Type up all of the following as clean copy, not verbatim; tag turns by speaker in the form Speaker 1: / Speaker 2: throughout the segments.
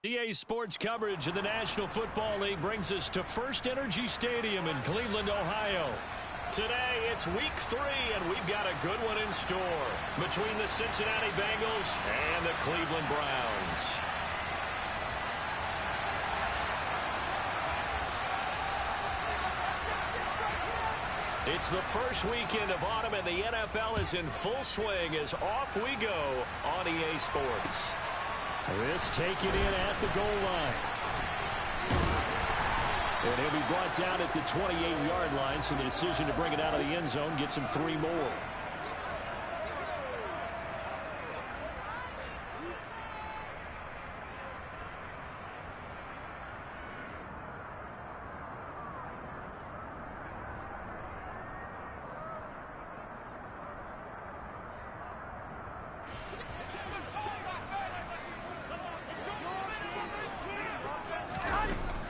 Speaker 1: EA Sports coverage of the National Football League brings us to First Energy Stadium in Cleveland, Ohio. Today, it's Week 3, and we've got a good one in store between the Cincinnati Bengals and the Cleveland Browns. It's the first weekend of autumn, and the NFL is in full swing as off we go on EA Sports.
Speaker 2: This taken in at the goal line. And he'll be brought down at the 28-yard line, so the decision to bring it out of the end zone gets him 3 more.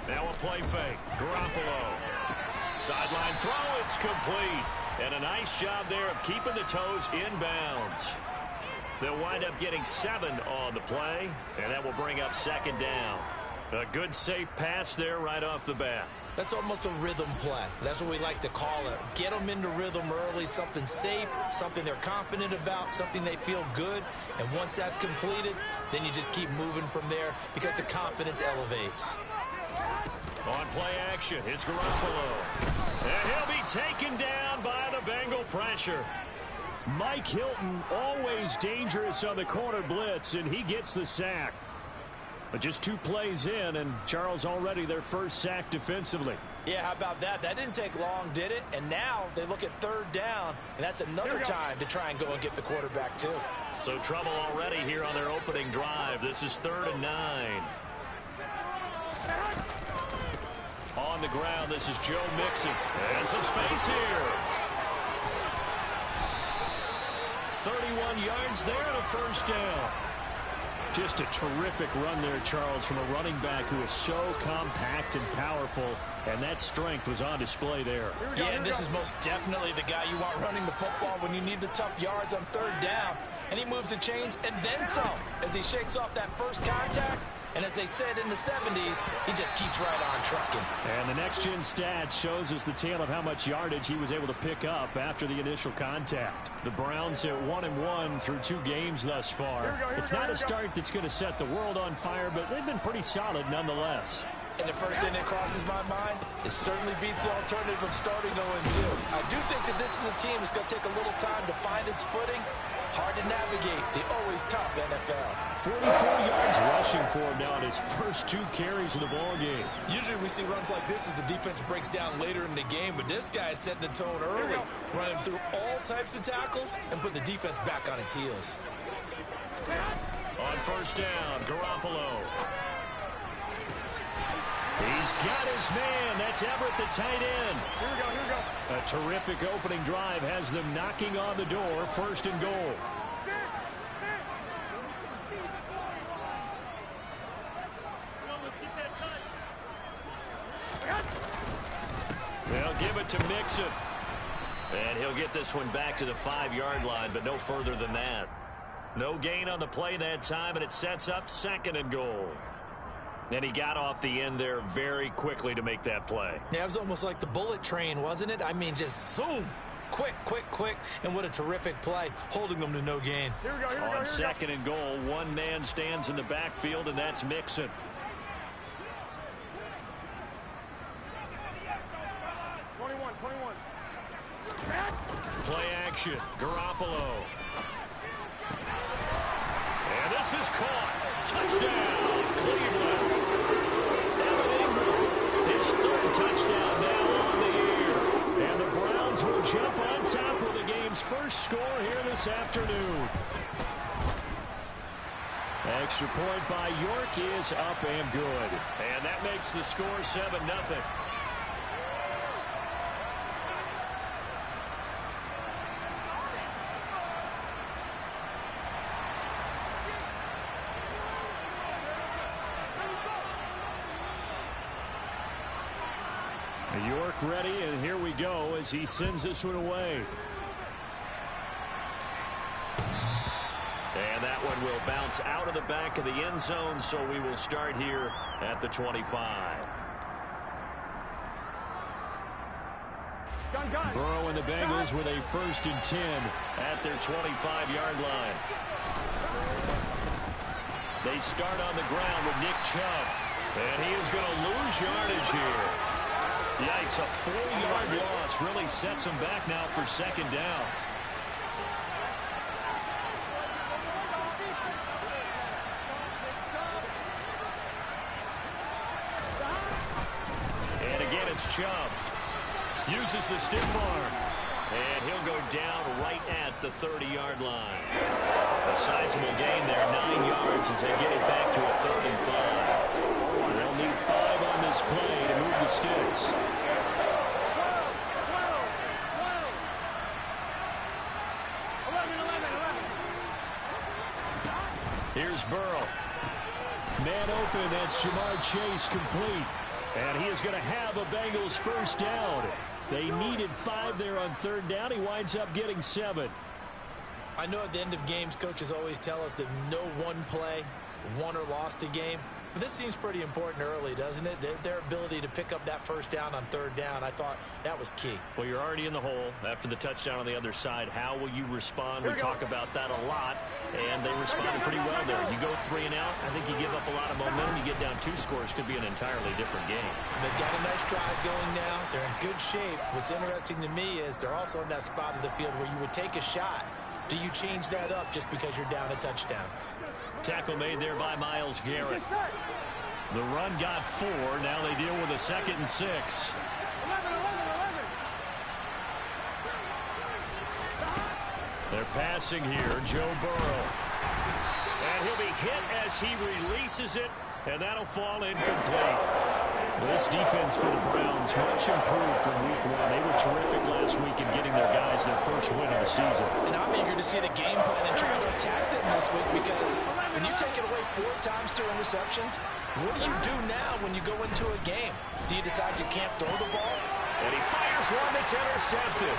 Speaker 1: Now a play fake. Garoppolo. Sideline throw. It's complete. And a nice job there of keeping the toes inbounds. They'll wind up getting 7 on the play, and that will bring up 2nd down. A good, safe pass there right off the bat.
Speaker 3: That's almost a rhythm play. That's what we like to call it. Get them into rhythm early, something safe, something they're confident about, something they feel good. And once that's completed, then you just keep moving from there because the confidence elevates.
Speaker 1: On play action, it's Garoppolo. And he'll be taken down by the Bengal pressure.
Speaker 2: Mike Hilton, always dangerous on the corner blitz, and he gets the sack. But just 2 plays in, and Charles already their first sack defensively.
Speaker 3: Yeah, how about that? That didn't take long, did it? And now they look at 3rd down, and that's another time to try and go and get the quarterback too.
Speaker 1: So trouble already here on their opening drive. This is 3rd and 9. On the ground, this is Joe Mixon. And some space here. 31 yards there and a first down.
Speaker 2: Just a terrific run there, Charles, from a running back who is so compact and powerful, and that strength was on display there.
Speaker 3: Yeah, and this is most definitely the guy you want running the football when you need the tough yards on 3rd down. And he moves the chains and then some as he shakes off that first contact. And as they said in the 70s, he just keeps right on trucking.
Speaker 2: And the next-gen stats shows us the tale of how much yardage he was able to pick up after the initial contact. The Browns at 1-1 through 2 games thus far. It's not a start that's going to set the world on fire, but they've been pretty solid nonetheless.
Speaker 3: And the first thing that crosses my mind, it certainly beats the alternative of starting 0-2. I do think that this is a team that's going to take a little time to find its footing. Hard to navigate the always tough NFL.
Speaker 2: 44 yards rushing for him now in his first 2 carries of the ballgame.
Speaker 3: Usually we see runs like this as the defense breaks down later in the game, but this guy is setting the tone early, running through all types of tackles and putting the defense back on its heels.
Speaker 1: On first down, Garoppolo. He's got his man. That's Everett, the tight end.
Speaker 4: Here we go.
Speaker 2: A terrific opening drive has them knocking on the door, 1st and goal.
Speaker 1: They'll give it to Mixon. And he'll get this one back to the 5-yard line, but no further than that. No gain on the play that time, and it sets up 2nd and goal. And he got off the end there very quickly to make that play.
Speaker 3: Yeah, it was almost like the bullet train, wasn't it? I mean, just zoom. Quick. And what a terrific play, holding them to no gain.
Speaker 1: On 2nd and goal, 1 man stands in the backfield, and that's Mixon. Play action, Garoppolo. And this is caught. Touchdown, Cleveland. Evan Ingram, his 3rd touchdown now on the year. And the Browns will jump on top with the game's first score here this afternoon.
Speaker 2: Extra point by York is up and good.
Speaker 1: And that makes the score 7-0.
Speaker 2: York ready, and here we go as he sends this one away.
Speaker 1: And that one will bounce out of the back of the end zone, so we will start here at the 25.
Speaker 2: Burrow and the Bengals with a 1st and 10 at their 25-yard line. They start on the ground with Nick Chubb, and he is going to lose yardage here. Yikes, a 4-yard loss really sets him back now for 2nd down. And again, it's Chubb. Uses the stiff arm. And he'll go down right at the 30-yard line. A sizable gain there, 9 yards as they get it back to a 3rd and 5. They'll need 5 on this play to move the sticks. Here's Burrow. Man open, that's Jamar Chase complete. And he is going to have a Bengals 1st down. They needed 5 there on 3rd down. He winds up getting 7.
Speaker 3: I know at the end of games, coaches always tell us that no one play won or lost a game. But this seems pretty important early, doesn't it? Their ability to pick up that 1st down on 3rd down, I thought that was key.
Speaker 2: Well, you're already in the hole after the touchdown on the other side. How will you respond? We talk about that a lot, and they responded pretty well there. You go 3 and out, I think you give up a lot of momentum. You get down 2 scores, could be an entirely different game.
Speaker 3: So they've got a nice drive going now. They're in good shape. What's interesting to me is they're also in that spot of the field where you would take a shot. Do you change that up just because you're down a touchdown?
Speaker 2: Tackle made there by Myles Garrett. The run got 4. Now they deal with a 2nd and 6. They're passing here, Joe Burrow. And he'll be hit as he releases it, and that'll fall incomplete. This defense for the Browns, much improved from week 1. They were terrific last week in getting their guys their 1st win of the season.
Speaker 3: And I'm eager to see the game plan and try to attack them this week, because when you take it away 4 times through interceptions, what do you do now when you go into a game? Do you decide you can't throw the ball?
Speaker 1: And he fires one that's intercepted.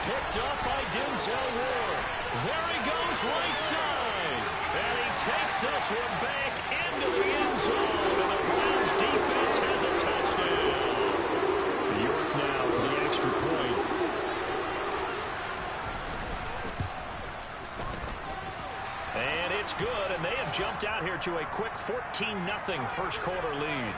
Speaker 1: Picked up by Denzel Ward. There he goes right side. And he takes this one back into the end zone. And the Browns defense has a touchdown.
Speaker 2: York now for the extra point.
Speaker 1: And it's good, and they have jumped out here to a quick 14-0 1st quarter lead.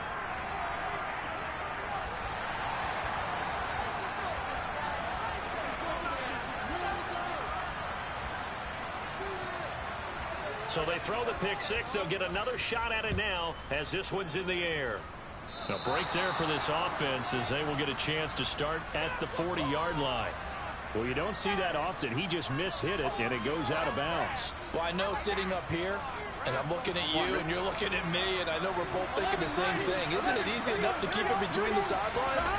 Speaker 1: So they throw the pick 6. They'll get another shot at it now as this one's in the air. A break there for this offense as they will get a chance to start at the 40-yard line.
Speaker 2: Well, you don't see that often. He just mishit it, and it goes out of bounds.
Speaker 3: Well, I know sitting up here, and I'm looking at you, and you're looking at me, and I know we're both thinking the same thing. Isn't it easy enough to keep it between the sidelines?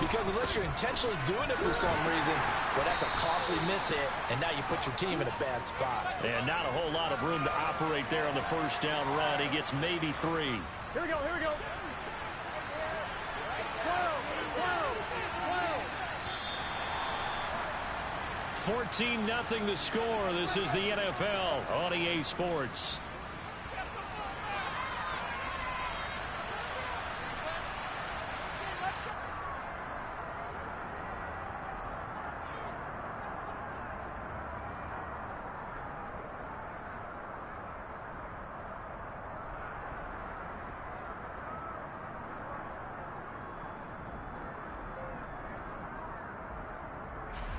Speaker 3: Because unless you're intentionally doing it for some reason, well, that's a costly mishit, and now you put your team in a bad spot.
Speaker 2: And not a whole lot of room to operate there on the 1st down run. He gets maybe 3.
Speaker 4: Here we go, here we go.
Speaker 2: 14-0 the score. This is the NFL on EA Sports.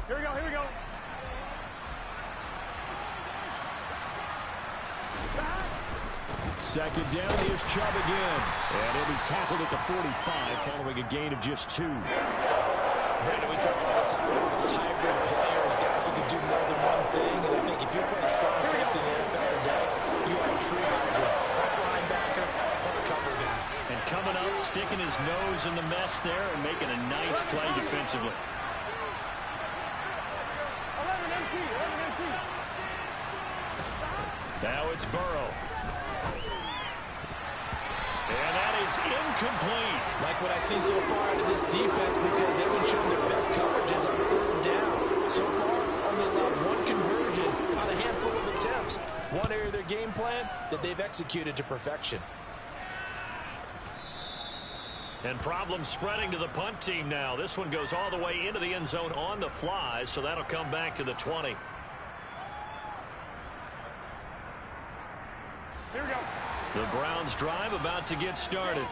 Speaker 4: Here we go, here we go.
Speaker 2: Second down, here's Chubb again. And he'll be tackled at the 45 following a gain of just 2.
Speaker 3: Brandon, we talk all the time about those hybrid players, guys who can do more than one thing. And I think if you're playing strong safety in the NFL today, you are a true hybrid. Part linebacker, part cover guy.
Speaker 2: And coming up, sticking his nose in the mess there and making a nice play defensively. Now it's Burrow. And that is incomplete.
Speaker 3: Like what I see so far out of this defense, because they've been showing their best coverages on 3rd down. So far, only allowed 1 conversion on a handful of attempts. One game plan that they've executed to perfection.
Speaker 1: And problems spreading to the punt team now. This one goes all the way into the end zone on the fly, so that'll come back to the 20.
Speaker 4: Here we go.
Speaker 1: The Browns drive about to get started.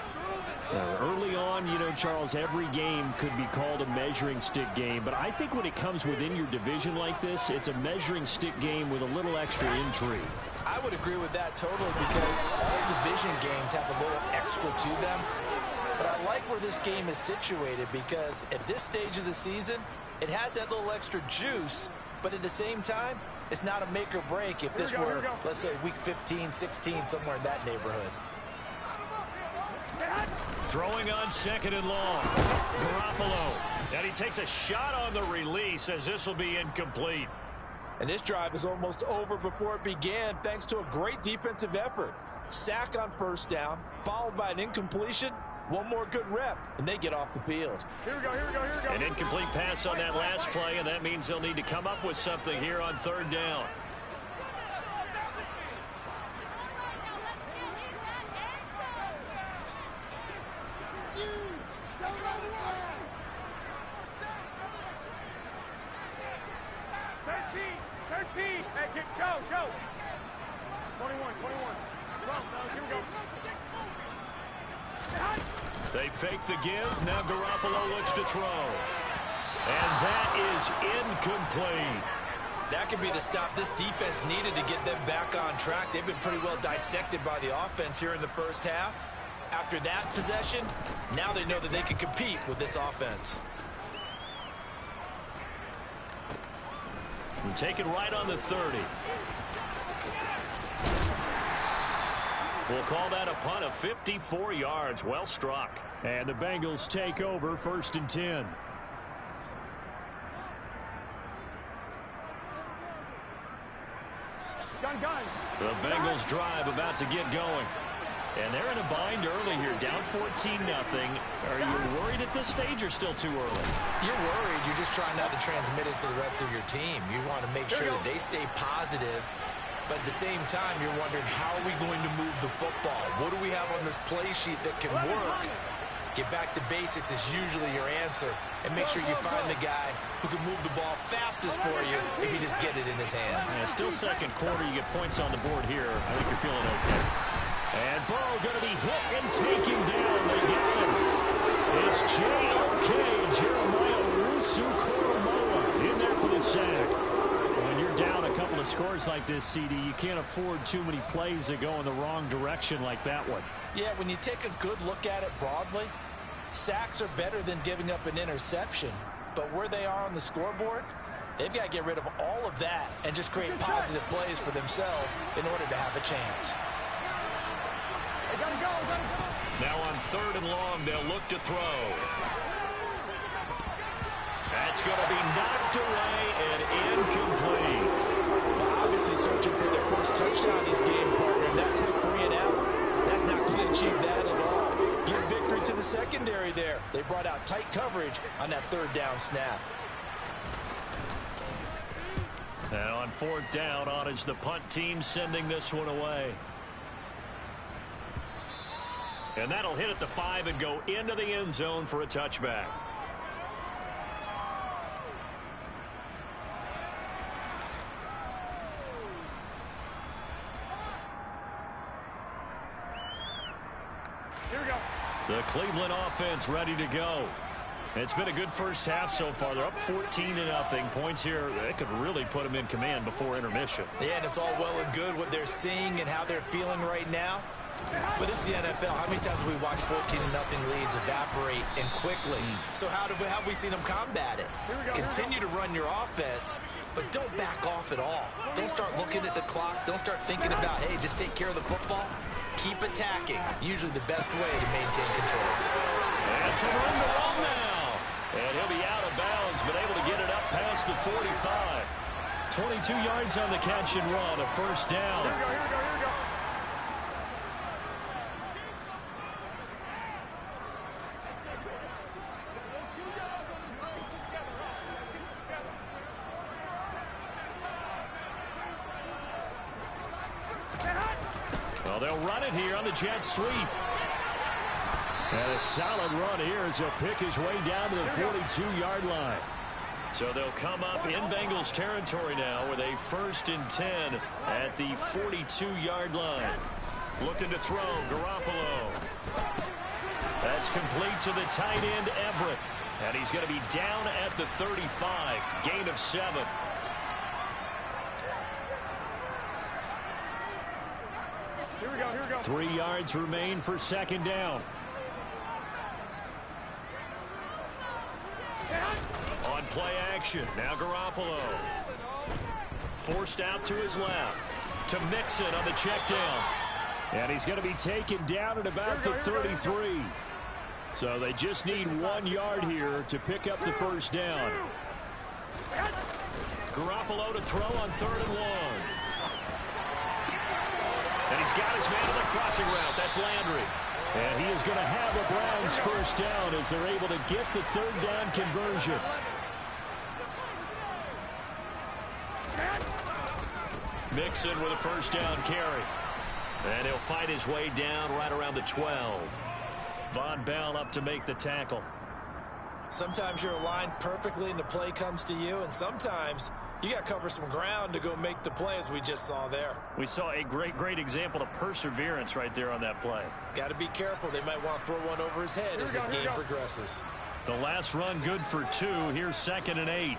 Speaker 2: Early on, you know, Charles, every game could be called a measuring stick game. But I think when it comes within your division like this, it's a measuring stick game with a little extra intrigue.
Speaker 3: I would agree with that totally because all division games have a little extra to them. But I like where this game is situated because at this stage of the season, it has that little extra juice. But at the same time, it's not a make or break if this were, let's say, week 15, 16, somewhere in that neighborhood.
Speaker 1: Throwing on second and long. Garoppolo. And he takes a shot on the release as this will be incomplete.
Speaker 3: And this drive is almost over before it began thanks to a great defensive effort. Sack on first down, followed by an incompletion. One more good rep, and they get off the field.
Speaker 4: Here we go, here we go, here we go.
Speaker 1: An incomplete pass on that last play, and that means they'll need to come up with something here on third down.
Speaker 4: Hey, go. 21. Here we go.
Speaker 1: They fake the give. Now Garoppolo looks to throw. And that is incomplete.
Speaker 3: That could be the stop this defense needed to get them back on track. They've been pretty well dissected by the offense here in the first half. After that possession, now they know that they can compete with this offense.
Speaker 1: And take it right on the 30. We'll call that a punt of 54 yards. Well struck.
Speaker 2: And the Bengals take over 1st and 10.
Speaker 4: Gun.
Speaker 1: The Bengals drive about to get going. And they're in a bind early here, down 14-0. Are you worried at this stage or still too early?
Speaker 3: You're worried. You're just trying not to transmit it to the rest of your team. You want to make sure that they stay positive. But at the same time, you're wondering, how are we going to move the football? What do we have on this play sheet that can work? Get back to basics is usually your answer. And make sure you find the guy who can move the ball fastest for you if you just get it in his hands.
Speaker 2: Yeah, still second quarter. You get points on the board here. I think you're feeling okay. And Burrow going to be hit and taken down. They get him. It's J.O.K. Jeremiah Owusu-Koramoah in there for the sack. When you're down a couple of scores like this, CD, you can't afford too many plays that go in the wrong direction like that one.
Speaker 3: Yeah, when you take a good look at it broadly, sacks are better than giving up an interception. But where they are on the scoreboard, they've got to get rid of all of that and just create positive plays for themselves in order to have a chance.
Speaker 4: Hey, gotta go.
Speaker 1: Now on 3rd and long, they'll look to throw. That's going to be knocked away and incomplete.
Speaker 3: Well, obviously searching for their first touchdown this game, partner. And that quick 3 and out, that's not going to achieve that at all. Give victory to the secondary there. They brought out tight coverage on that 3rd down snap.
Speaker 1: And on 4th down, on is the punt team sending this one away. And that'll hit at the 5 and go into the end zone for a touchback.
Speaker 4: Here we go.
Speaker 1: The Cleveland offense ready to go. It's been a good first half so far. They're up 14-0. Points here, that could really put them in command before intermission.
Speaker 3: Yeah, and it's all well and good what they're seeing and how they're feeling right now. But this is the NFL. How many times have we watched 14-0 leads evaporate and quickly? So how have we seen them combat it? Continue to run your offense, but don't back off at all. Don't start looking at the clock. Don't start thinking about, hey, just take care of the football. Keep attacking. Usually the best way to maintain control.
Speaker 1: And some room to run now. And he'll be out of bounds, but able to get it up past the 45. 22 yards on the catch and run, a 1st down.
Speaker 4: Here we go.
Speaker 2: Well, they'll run it here on the jet sweep. And a solid run here as he'll pick his way down to the 42-yard line. So they'll come up in Bengals territory now with a 1st and 10 at the 42-yard line. Looking to throw, Garoppolo. That's complete to the tight end, Everett. And he's going to be down at the 35. Gain of 7.
Speaker 4: Here we go, here we go.
Speaker 2: 3 yards remain for 2nd down. On play action, now Garoppolo. Forced out to his left. To Mixon on the check down. And he's going to be taken down at about the 33. So they just need 1 yard here to pick up the 1st down. Garoppolo to throw on 3rd and 1. And he's got his man on the crossing route. That's Landry. And he is going to have a Browns 1st down as they're able to get the 3rd down conversion. Mixon with a 1st down carry. And he'll fight his way down right around the 12. Von Bell up to make the tackle.
Speaker 3: Sometimes you're aligned perfectly and the play comes to you, and sometimes you got to cover some ground to go make the play, as we just saw there.
Speaker 2: We saw a great example of perseverance right there on that play.
Speaker 3: Got to be careful. They might want to throw one over his head as this game progresses.
Speaker 2: The last run good for 2. Here's 2nd and 8.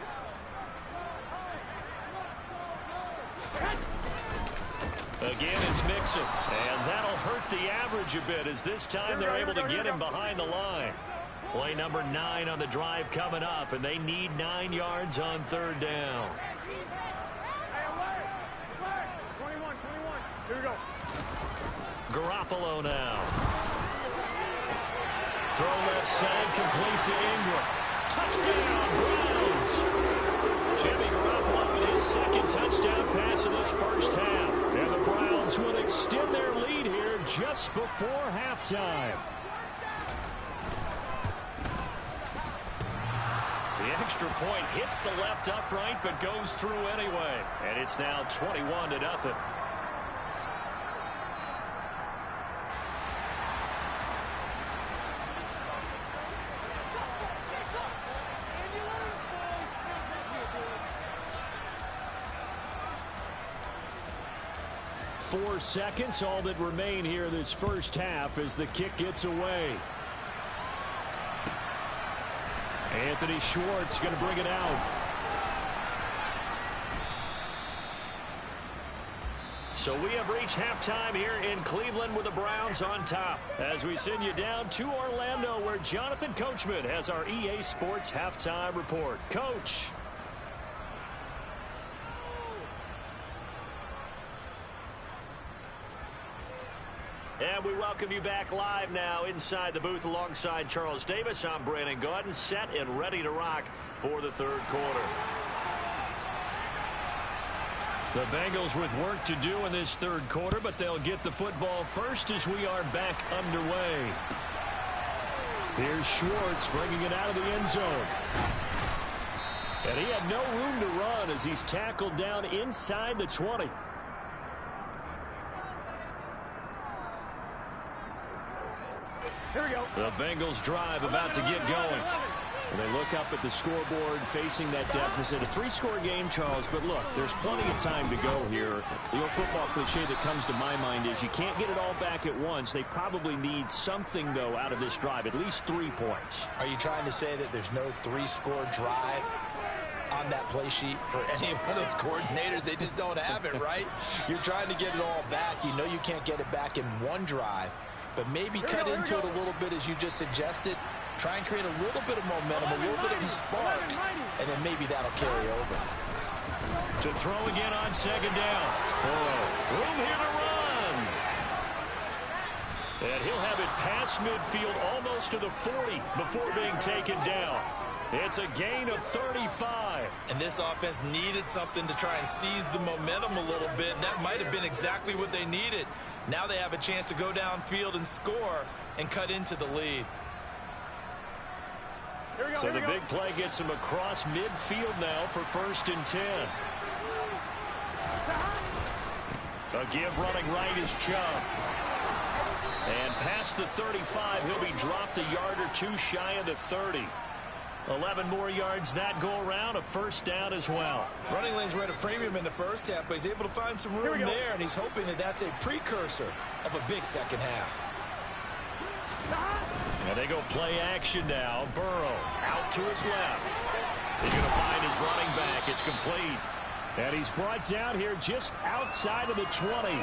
Speaker 2: Again, it's Mixon. And that'll hurt the average a bit as this time they're able to get him behind the line. Play number 9 on the drive coming up, and they need 9 yards on 3rd down.
Speaker 4: 21. Here we go.
Speaker 2: Garoppolo now. Throw left side, complete to Ingram. Touchdown, Browns! Jimmy Garoppolo with his 2nd touchdown pass in this 1st half. And the Browns will extend their lead here just before halftime. The extra point hits the left upright but goes through anyway. And it's now 21-0. Four seconds, all that remain here this 1st half as the kick gets away. Anthony Schwartz going to bring it out. So we have reached halftime here in Cleveland with the Browns on top. As we send you down to Orlando where Jonathan Coachman has our EA Sports halftime report. Coach. And we welcome you back live now inside the booth alongside Charles Davis. I'm Brandon Gaudin, set and ready to rock for the 3rd quarter. The Bengals with work to do in this 3rd quarter, but they'll get the football first as we are back underway. Here's Schwartz bringing it out of the end zone. And he had no room to run as he's tackled down inside the 20.
Speaker 4: Here we go.
Speaker 2: The Bengals drive about to get going. And they look up at the scoreboard facing that deficit. A 3-score game, Charles, but look, there's plenty of time to go here. The old football cliche that comes to my mind is you can't get it all back at once. They probably need something, though, out of this drive, at least 3 points.
Speaker 3: Are you trying to say that there's no 3-score drive on that play sheet for any one of those coordinators? They just don't have it, right? You're trying to get it all back. You know you can't get it back in one drive. But maybe cut into it a little bit as you just suggested. Try and create a little bit of momentum, a little bit of a spark, and then maybe that'll carry over.
Speaker 2: To throw again on 2nd down. Room here to run. And he'll have it past midfield almost to the 40 before being taken down. It's a gain of 35.
Speaker 3: And this offense needed something to try and seize the momentum a little bit. And that might have been exactly what they needed. Now they have a chance to go downfield and score and cut into the lead.
Speaker 2: So the big play gets him across midfield now for 1st and 10.
Speaker 1: A give running right is Chubb. And past the 35, he'll be dropped a yard or two shy of the 30. 11 more yards that go around, a first down as well.
Speaker 3: Running lanes were at a premium in the first half, but he's able to find some room there, and he's hoping that that's a precursor of a big second half.
Speaker 1: And they go play action now. Burrow out to his left. He's going to find his running back. It's complete.
Speaker 2: And he's brought down here just outside of the 20.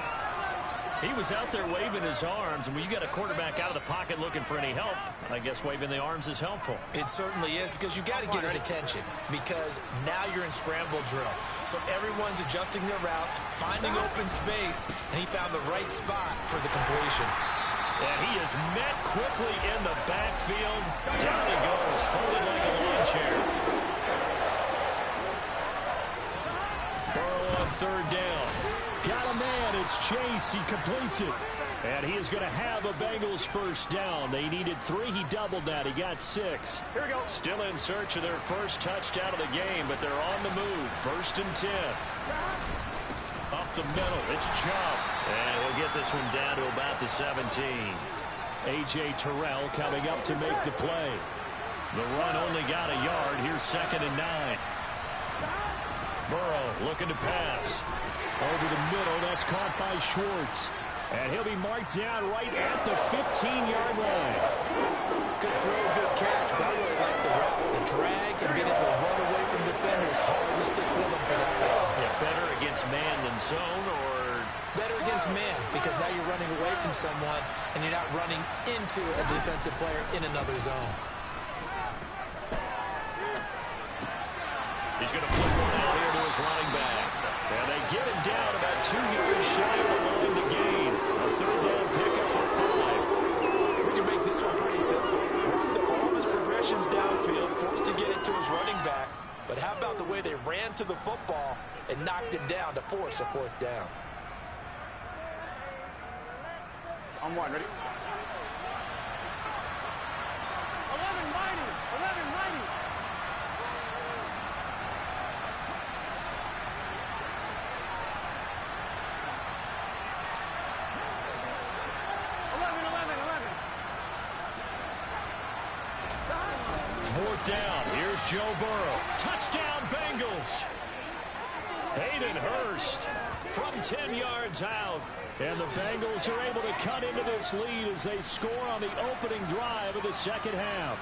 Speaker 2: He was out there waving his arms, and when you get a quarterback out of the pocket looking for any help, I guess waving the arms is helpful.
Speaker 3: It certainly is, because you got to get his attention, because now you're in scramble drill. So everyone's adjusting their routes, finding open space, and he found the right spot for the completion.
Speaker 1: And he is met quickly in the backfield. Down he goes, folded like a lawn chair. Burrow on third down.
Speaker 2: Got a man, it's Chase, he completes it. And he is going to have a Bengals first down. They needed 3, he doubled that, he got 6.
Speaker 4: Here we go.
Speaker 1: Still in search of their first touchdown of the game, but they're on the move. 1st and 10. Up the middle, it's Chubb. And he'll get this one down to about the 17.
Speaker 2: A.J. Terrell coming up to make the play.
Speaker 1: The run only got a yard. Here's 2nd and 9. Burrow looking to pass.
Speaker 2: Over the middle, that's caught by Schwartz. And he'll be marked down right at the 15-yard line.
Speaker 3: Good throw, good catch. But I really like the drag and being able to run away from defenders. Hard to stick with them for that one.
Speaker 1: Yeah, better against man than zone, or
Speaker 3: better against man, because now you're running away from someone and you're not running into a defensive player in another zone.
Speaker 1: He's going to flip one out here to his running back. And they get him down about 2 yards shy of the line to gain. A 3rd down pickup of 5.
Speaker 3: We can make this one pretty simple. Rocked up all his progressions downfield, forced to get it to his running back. But how about the way they ran to the football and knocked it down to force a 4th down?
Speaker 4: On 1, ready? 11 mighty. 11 mighty.
Speaker 1: Down. Here's Joe Burrow. Touchdown, Bengals. Hayden Hurst from 10 yards out.
Speaker 2: And the Bengals are able to cut into this lead as they score on the opening drive of the second half.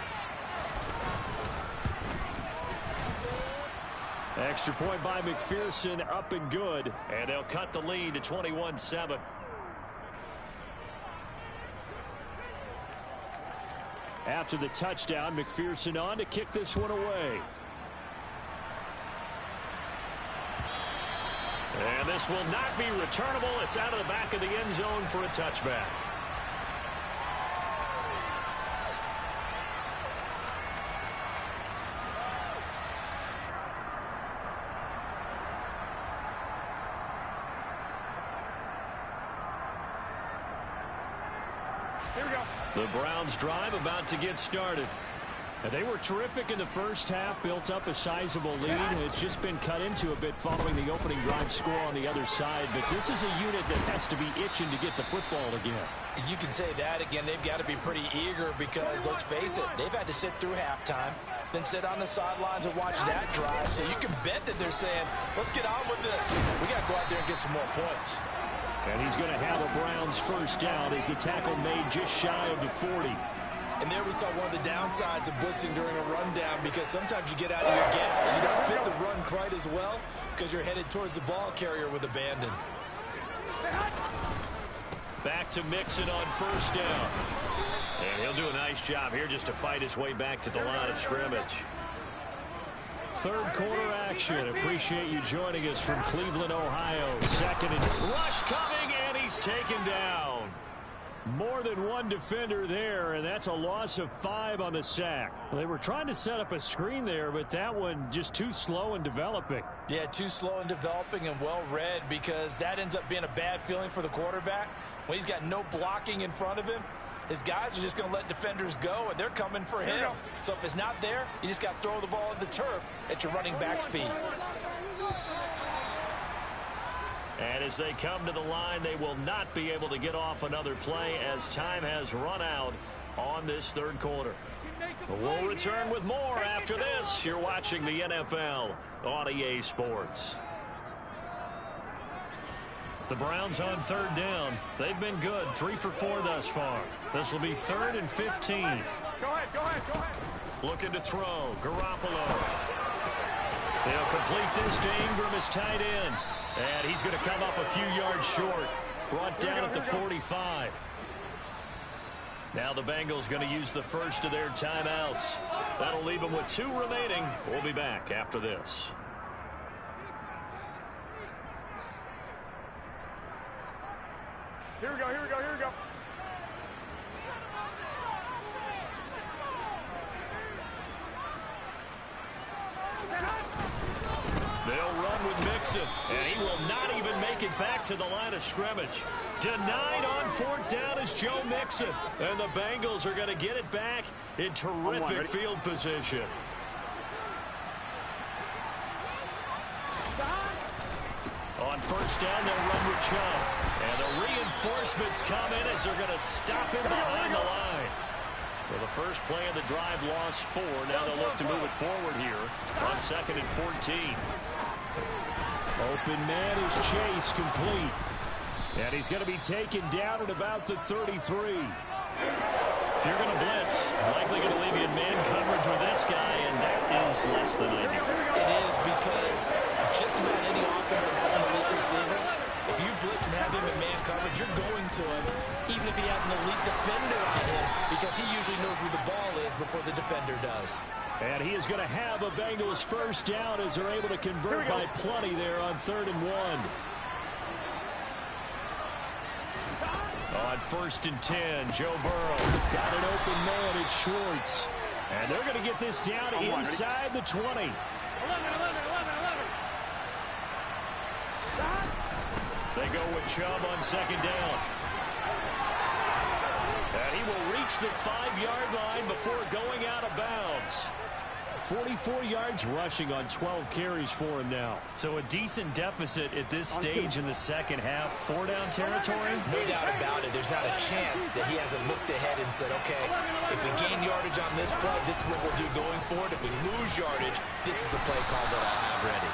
Speaker 2: Extra point by McPherson, up and good.
Speaker 1: And they'll cut the lead to 21-7.
Speaker 2: After the touchdown, McPherson on to kick this one away.
Speaker 1: And this will not be returnable. It's out of the back of the end zone for a touchback.
Speaker 4: Here we go.
Speaker 1: The Browns drive about to get started.
Speaker 2: And they were terrific in the first half, built up a sizable lead. It's just been cut into a bit following the opening drive score on the other side. But this is a unit that has to be itching to get the football again.
Speaker 3: You can say that again. They've got to be pretty eager because, let's face it, they've had to sit through halftime, then sit on the sidelines and watch that drive. So you can bet that they're saying, let's get on with this. We got to go out there and get some more points.
Speaker 2: And he's going to have a Browns first down as the tackle made just shy of the 40.
Speaker 3: And there we saw one of the downsides of blitzing during a rundown, because sometimes you get out of your gaps. You don't fit the run quite as well because you're headed towards the ball carrier with abandon.
Speaker 1: Back to Mixon on first down. And he'll do a nice job here just to fight his way back to the line of scrimmage.
Speaker 2: Third quarter action. Appreciate you joining us from Cleveland, Ohio. Second and
Speaker 1: rush coming, and he's taken down.
Speaker 2: More than one defender there, and that's a loss of 5 on the sack. They were trying to set up a screen there, but that one just too slow in developing.
Speaker 3: Yeah, too slow in developing and well read, because that ends up being a bad feeling for the quarterback. When he's got no blocking in front of him, his guys are just going to let defenders go, and they're coming for him. So if it's not there, you just got to throw the ball at the turf at your running back speed.
Speaker 1: And as they come to the line, they will not be able to get off another play as time has run out on this third quarter. We'll return with more after this. You're watching the NFL on EA Sports. The Browns on third down. They've been good, 3 for 4 thus far. This will be 3rd and 15.
Speaker 4: Go ahead.
Speaker 1: Looking to throw. Garoppolo. They'll complete this to Ingram as tight end. And he's going to come up a few yards short. Brought down at the 45. Now the Bengals going to use the first of their timeouts. That'll leave them with 2 remaining. We'll be back after this.
Speaker 4: Here we go.
Speaker 1: They'll run with Mixon, and he will not even make it back to the line of scrimmage. Denied on 4th down is Joe Mixon, and the Bengals are going to get it back in terrific field position. On 1st down, they'll run with Chubb, and the reinforcements come in as they're going to stop him behind the line. Well, the first play of the drive lost 4. Now they'll look to move it forward here on 2nd and 14.
Speaker 2: Open man is Chase, complete. And he's going to be taken down at about the 33.
Speaker 1: If you're going to blitz, likely going to leave you in man coverage with this guy, and that is less than ideal.
Speaker 3: It is, because just about any offense that has an elite receiver, if you blitz and have him in man coverage, you're going to him, even if he has an elite defender on him, because he usually knows where the ball is before the defender does.
Speaker 2: And he is going to have a Bengals first down as they're able to convert by plenty there on 3rd and 1.
Speaker 1: On 1st and 10, Joe Burrow.
Speaker 2: Got an open man, it's Schwartz. And they're going to get this down inside the 20.
Speaker 4: 11.
Speaker 1: They go with Chubb on 2nd down. And he will reach the 5-yard line before going out of bounds.
Speaker 2: 44 yards rushing on 12 carries for him now.
Speaker 1: So a decent deficit at this stage in the second half. 4-down territory?
Speaker 3: No doubt about it. There's not a chance that he hasn't looked ahead and said, okay, if we gain yardage on this play, this is what we'll do going forward. If we lose yardage, this is the play call that I'll have ready.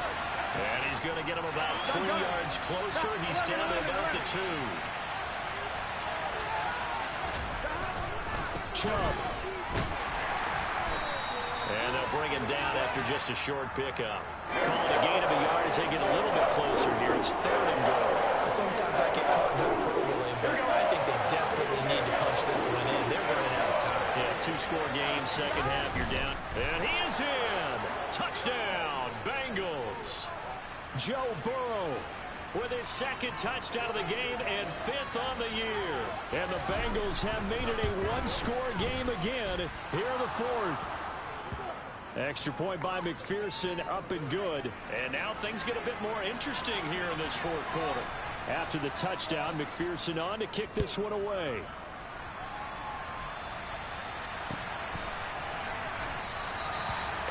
Speaker 1: And he's going to get him about 3 yards closer. He's down to about the 2.
Speaker 2: Chubb.
Speaker 1: And they'll bring him down after just a short pickup. Calling a gain of a yard as they get a little bit closer here. It's 3rd and goal.
Speaker 3: Sometimes I get caught in hyperbole, but I think they desperately need to punch this one in. They're running out of time.
Speaker 1: Yeah, 2-score game, second half, you're down. And he is in. Touchdown, Bengals. Joe Burrow with his 2nd touchdown of the game and 5th on the year.
Speaker 2: And the Bengals have made it a 1-score game again here in the 4th. Extra point by McPherson, up and good.
Speaker 1: And now things get a bit more interesting here in this 4th quarter.
Speaker 2: After the touchdown, McPherson on to kick this one away.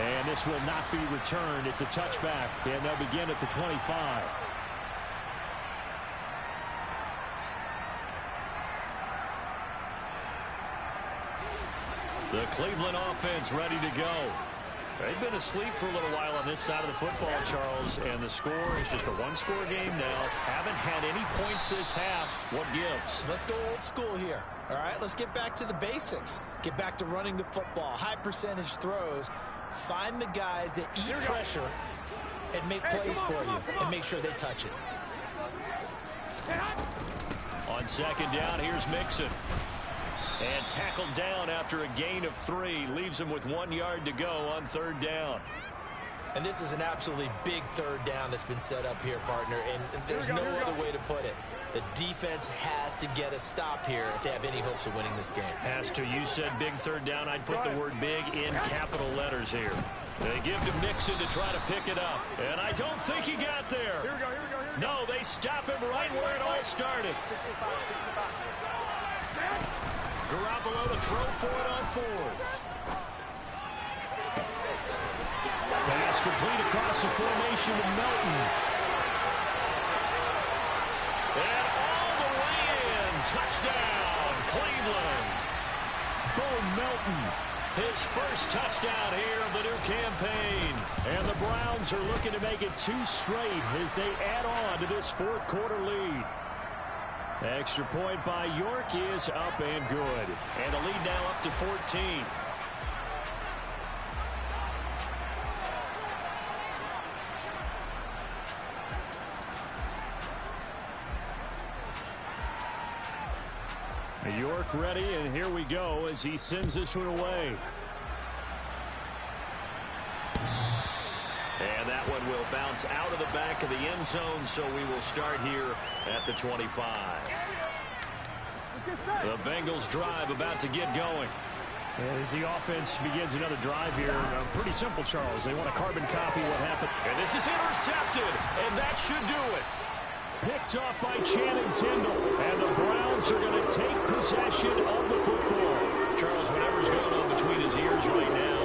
Speaker 2: And this will not be returned. It's a touchback, and they'll begin at the 25.
Speaker 1: The Cleveland offense ready to go. They've been asleep for a little while on this side of the football, Charles, and the score is just a 1-score game now. Haven't had any points this half. What gives?
Speaker 3: Let's go old school here. All right, let's get back to the basics. Get back to running the football, high percentage throws. Find the guys that eat pressure and make plays for you and make sure they touch it.
Speaker 1: On 2nd down, here's Mixon. And tackled down after a gain of 3. Leaves him with 1 yard to go on 3rd down.
Speaker 3: And this is an absolutely big 3rd down that's been set up here, partner. And there's no other way to put it. The defense has to get a stop here if they have any hopes of winning this game.
Speaker 1: Has to. You said big 3rd down. I'd put the word big in capital letters here. They give to Mixon to try to pick it up. And I don't think he got there.
Speaker 4: Here we go.
Speaker 1: No, they stop him right where it all started. Garoppolo to throw for it on 4th.
Speaker 2: Pass complete across the formation to Melton.
Speaker 1: Touchdown, Cleveland.
Speaker 2: Bo Melton,
Speaker 1: His first touchdown here of the new campaign.
Speaker 2: and the Browns are looking to make it 2 straight as they add on to this fourth quarter lead. Extra point by York is up and good.
Speaker 1: And the lead now up to 14.
Speaker 2: York ready, and here we go as he sends this one away.
Speaker 1: And that one will bounce out of the back of the end zone, so we will start here at the 25. The Bengals drive about to get going.
Speaker 2: As the offense begins another drive here, pretty simple, Charles. They want to carbon copy what happened.
Speaker 1: And this is intercepted, and that should do it.
Speaker 2: Picked off by Channing Tindall, and the Browns are going to take possession of the football.
Speaker 1: Charles, whatever's going on between his ears right now,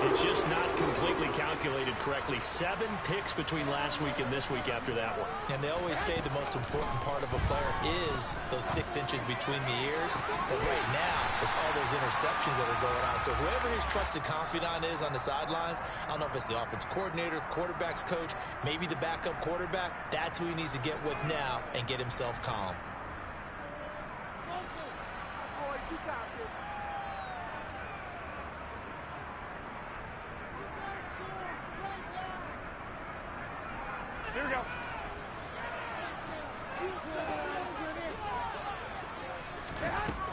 Speaker 1: it's just not completely calculated correctly. 7 picks between last week and this week after that one.
Speaker 3: And they always say the most important part of a player is those 6 inches between the ears. But right now, it's all those interceptions that are going on. So whoever his trusted confidant is on the sidelines, I don't know if it's the offense coordinator, the quarterback's coach, maybe the backup quarterback, that's who he needs to get with now and get himself calm.
Speaker 4: Boys, you got this. Here we go.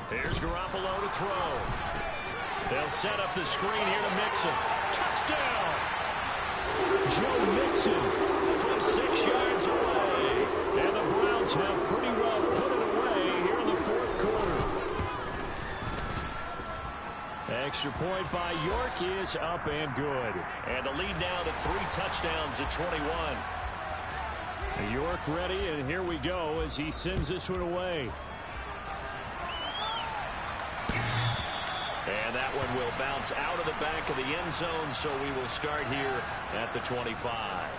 Speaker 1: Here's Garoppolo to throw. They'll set up the screen here to Mixon. Touchdown!
Speaker 2: Joe Mixon
Speaker 1: From 6 yards away.
Speaker 2: and the Browns have pretty well put it away here in the fourth quarter. Extra point by York is up and good.
Speaker 1: And the lead now to 3 touchdowns at 21.
Speaker 2: York ready, and here we go as he sends this one away.
Speaker 1: And that one will bounce out of the back of the end zone, so we will start here at the 25.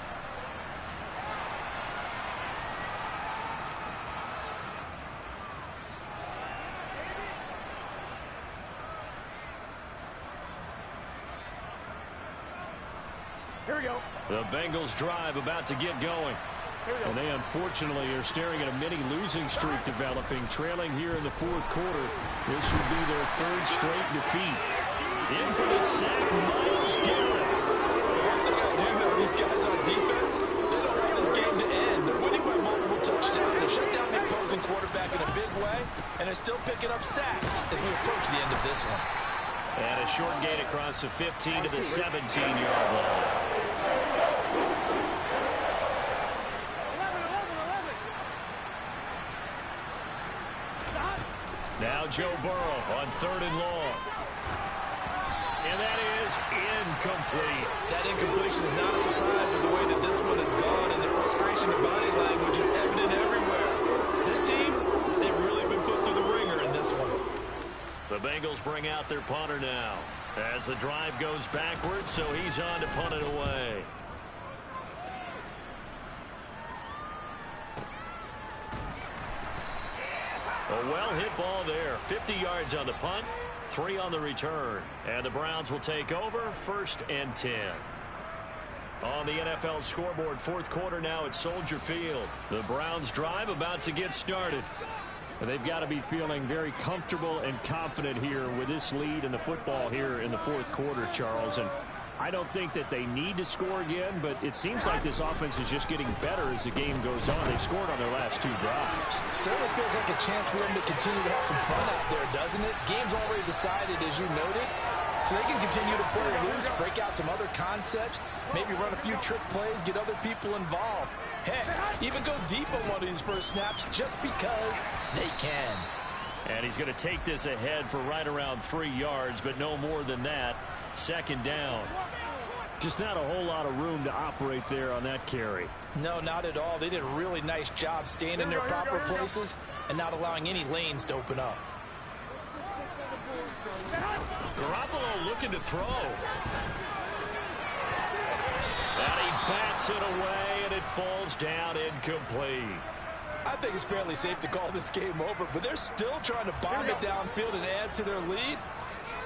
Speaker 4: Here we go.
Speaker 1: The Bengals drive about to get going.
Speaker 4: Here we go.
Speaker 2: And they unfortunately are staring at a mini losing streak developing, trailing here in the fourth quarter. This would be their 3rd straight defeat.
Speaker 1: In for the sack, Myles Garrett.
Speaker 3: One thing I do know, these guys on defense, they don't want this game to end. They're winning by multiple touchdowns. They've shut down the opposing quarterback in a big way, and they're still picking up sacks as we approach the end of this one.
Speaker 1: And a short gain across the 15 to the 17-yard line.
Speaker 4: 11.
Speaker 1: Now Joe Burrow on 3rd and long. And that is incomplete.
Speaker 3: That incompletion is not a surprise with the way that this one has gone, and the frustration of body language is evident everywhere. This team, they've really been put through the ringer in this one.
Speaker 1: The Bengals bring out their punter now as the drive goes backwards, so he's on to punt it away. A well-hit ball there. 50 yards on the punt, 3 on the return. And the Browns will take over 1st and 10. On the NFL scoreboard, fourth quarter now at Soldier Field. The Browns drive about to get started.
Speaker 2: And they've got to be feeling very comfortable and confident here with this lead in the football here in the fourth quarter, Charles. And I don't think that they need to score again, but it seems like this offense is just getting better as the game goes on. They've scored on their last 2 drives.
Speaker 3: Certainly feels like a chance for them to continue to have some fun out there, doesn't it? Game's already decided, as you noted. So they can continue to play loose, break out some other concepts, maybe run a few trick plays, get other people involved. Heck, even go deep on one of these first snaps just because they can.
Speaker 1: And he's going to take this ahead for right around 3 yards, but no more than that. 2nd down.
Speaker 2: Just not a whole lot of room to operate there on that carry.
Speaker 3: No, not at all. They did a really nice job staying in their proper places and not allowing any lanes to open up.
Speaker 1: Garoppolo looking to throw. And he bats it away, and it falls down incomplete.
Speaker 3: I think it's fairly safe to call this game over, but they're still trying to bomb it downfield and add to their lead.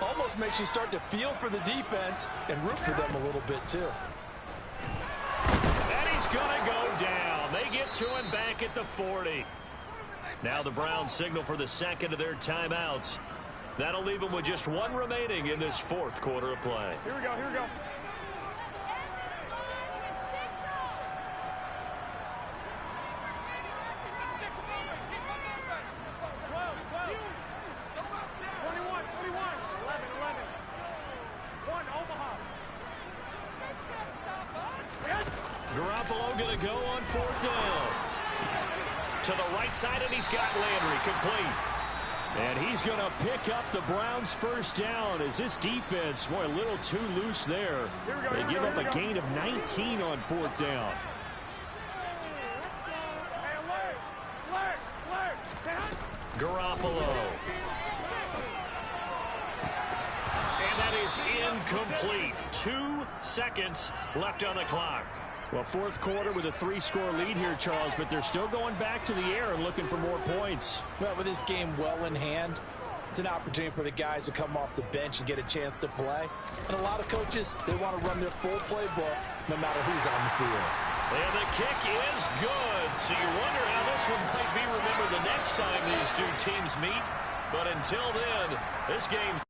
Speaker 3: Almost makes you start to feel for the defense and root for them a little bit, too.
Speaker 1: And he's going to go down. They get to him back at the 40. Now the Browns signal for the second of their timeouts. That'll leave them with just one remaining in this fourth quarter of play.
Speaker 4: Here we go, here we go.
Speaker 1: Garoppolo going to go on fourth down. To the right side, and he's got Landry complete.
Speaker 2: And he's going to pick up the Browns' first down as this defense, boy, a little too loose there. They give up a gain of 19 on fourth down.
Speaker 1: Garoppolo. And that is incomplete. 2 seconds left on the clock.
Speaker 2: Well, fourth quarter with a 3-score lead here, Charles, but they're still going back to the air and looking for more points.
Speaker 3: Well, with this game well in hand, it's an opportunity for the guys to come off the bench and get a chance to play. And a lot of coaches, they want to run their full playbook no matter who's on the field.
Speaker 1: And the kick is good. So you wonder how this one might be remembered the next time these two teams meet. But until then, this game's